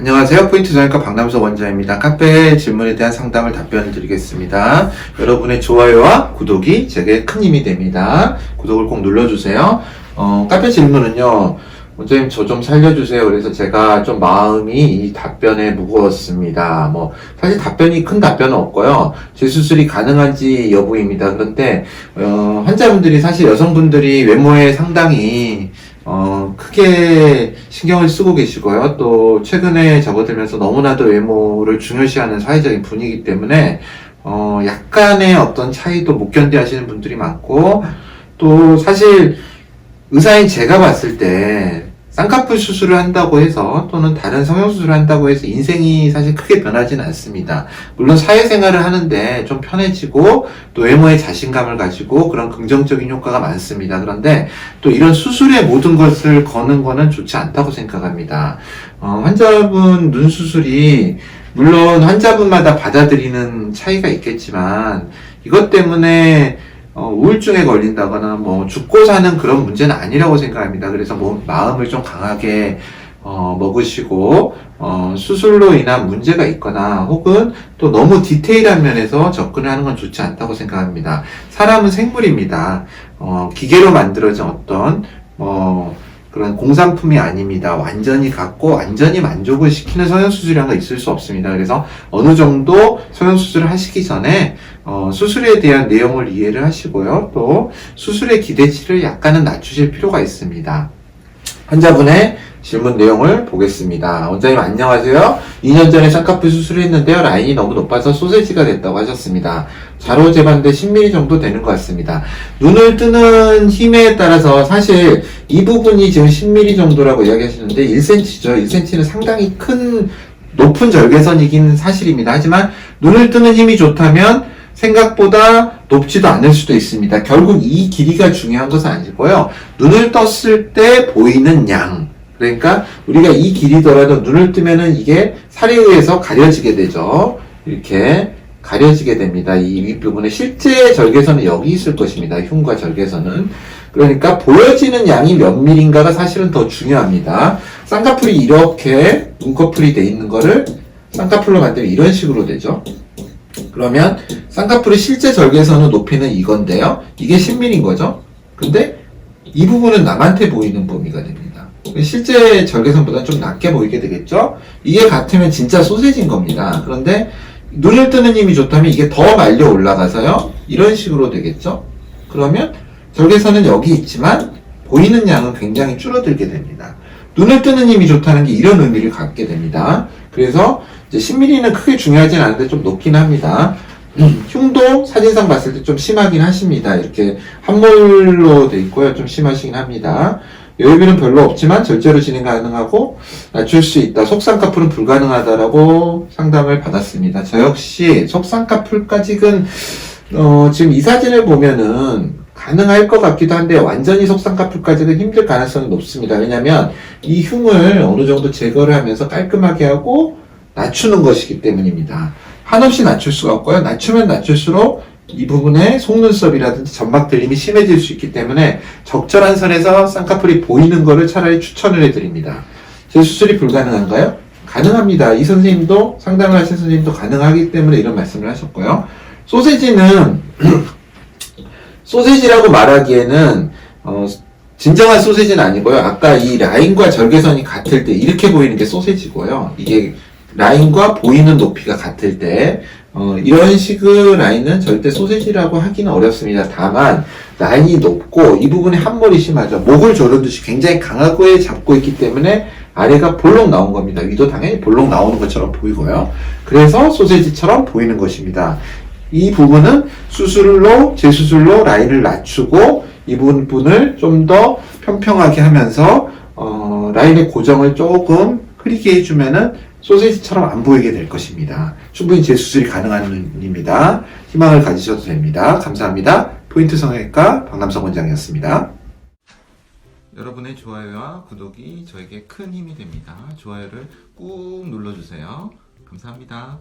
안녕하세요. 포인트 성형외과 박남석 원장입니다. 카페 질문에 대한 상담을 답변을 드리겠습니다. 여러분의 좋아요와 구독이 제게 큰 힘이 됩니다. 구독을 꼭 눌러주세요. 카페 질문은요, 원장님 저 좀 살려주세요. 그래서 제가 좀 마음이 이 답변에 무거웠습니다. 사실 답변이 큰 답변은 없고요. 재수술이 가능한지 여부입니다. 그런데 환자분들이 사실 여성분들이 외모에 상당히 크게 신경을 쓰고 계시고요. 또 최근에 접어들면서 너무나도 외모를 중요시하는 사회적인 분위기 때문에 약간의 어떤 차이도 못 견뎌 하시는 분들이 많고, 또 사실 의사인 제가 봤을 때 쌍꺼풀 수술을 한다고 해서 또는 다른 성형수술을 한다고 해서 인생이 사실 크게 변하지는 않습니다. 물론 사회생활을 하는데 좀 편해지고 또 외모에 자신감을 가지고 그런 긍정적인 효과가 많습니다. 그런데 또 이런 수술의 모든 것을 거는 거는 좋지 않다고 생각합니다. 환자분 눈 수술이 물론 환자분마다 받아들이는 차이가 있겠지만 이것 때문에 우울증에 걸린다거나 죽고 사는 그런 문제는 아니라고 생각합니다. 그래서 마음을 좀 강하게 먹으시고 수술로 인한 문제가 있거나 혹은 또 너무 디테일한 면에서 접근을 하는 건 좋지 않다고 생각합니다. 사람은 생물입니다. 기계로 만들어진 어떤 그런 공산품이 아닙니다. 완전히 같고 완전히 만족을 시키는 성형수술이란 거 있을 수 없습니다. 그래서 어느 정도 성형수술을 하시기 전에 수술에 대한 내용을 이해를 하시고요. 또 수술의 기대치를 약간은 낮추실 필요가 있습니다. 환자분의 질문 내용을 보겠습니다. 원장님 안녕하세요. 2년 전에 쌍꺼풀 수술을 했는데요. 라인이 너무 높아서 소세지가 됐다고 하셨습니다. 자로 재봤는데 10mm 정도 되는 것 같습니다. 눈을 뜨는 힘에 따라서 사실 이 부분이 지금 10mm 정도라고 이야기하시는데 1cm죠. 1cm는 상당히 높은 절개선이긴 사실입니다. 하지만 눈을 뜨는 힘이 좋다면 생각보다 높지도 않을 수도 있습니다. 결국 이 길이가 중요한 것은 아니고요. 눈을 떴을 때 보이는 양. 그러니까 우리가 이 길이더라도 눈을 뜨면은 이게 살에 의해서 가려지게 되죠. 이렇게 가려지게 됩니다. 이 윗부분에 실제 절개선은 여기 있을 것입니다. 흉과 절개선은. 그러니까 보여지는 양이 몇 밀인가가 사실은 더 중요합니다. 쌍꺼풀이 이렇게 눈꺼풀이 돼 있는 거를 쌍꺼풀로 만들면 이런 식으로 되죠. 그러면 쌍꺼풀의 실제 절개선의 높이는 이건데요. 이게 10mm인 거죠. 근데 이 부분은 남한테 보이는 범위가 됩니다. 실제 절개선보다 좀 낮게 보이게 되겠죠. 이게 같으면 진짜 소세지인 겁니다. 그런데 눈을 뜨는 힘이 좋다면 이게 더 말려 올라가서요. 이런 식으로 되겠죠. 그러면 절개선은 여기 있지만 보이는 양은 굉장히 줄어들게 됩니다. 눈을 뜨는 힘이 좋다는 게 이런 의미를 갖게 됩니다. 그래서 이제 10mm는 크게 중요하진 않은데 좀 높긴 합니다. 흉도 사진상 봤을 때 좀 심하긴 하십니다. 이렇게 함몰로 돼 있고요. 좀 심하시긴 합니다. 여유비는 별로 없지만 절제로 진행 가능하고 낮출 수 있다. 속쌍꺼풀은 불가능하다라고 상담을 받았습니다. 저 역시 속쌍꺼풀까지는 지금 이 사진을 보면은 가능할 것 같기도 한데 완전히 속쌍꺼풀까지는 힘들 가능성이 높습니다. 왜냐하면 이 흉을 어느 정도 제거를 하면서 깔끔하게 하고 낮추는 것이기 때문입니다. 한없이 낮출 수가 없고요. 낮추면 낮출수록 이 부분에 속눈썹이라든지 점막 들림이 심해질 수 있기 때문에 적절한 선에서 쌍꺼풀이 보이는 것을 차라리 추천을 해드립니다. 재수술이 불가능한가요? 가능합니다. 이 선생님도 상담을 하신 선생님도 가능하기 때문에 이런 말씀을 하셨고요. 소세지는 소세지라고 말하기에는 진정한 소세지는 아니고요. 아까 이 라인과 절개선이 같을 때 이렇게 보이는 게 소세지고요. 이게 라인과 보이는 높이가 같을 때 이런 식의 라인은 절대 소세지라고 하기는 어렵습니다. 다만 라인이 높고 이 부분에 함몰이 심하죠. 목을 조르듯이 굉장히 강하게 잡고 있기 때문에 아래가 볼록 나온 겁니다. 위도 당연히 볼록 나오는 것처럼 보이고요. 그래서 소세지처럼 보이는 것입니다. 이 부분은 재수술로 라인을 낮추고 이 부분을 좀 더 평평하게 하면서 라인의 고정을 조금 흐리게 해주면은 소세지처럼 안 보이게 될 것입니다. 충분히 재수술이 가능한 눈입니다. 희망을 가지셔도 됩니다. 감사합니다. 포인트 성형외과 박남석 원장이었습니다. 여러분의 좋아요와 구독이 저에게 큰 힘이 됩니다. 좋아요를 꾹 눌러주세요. 감사합니다.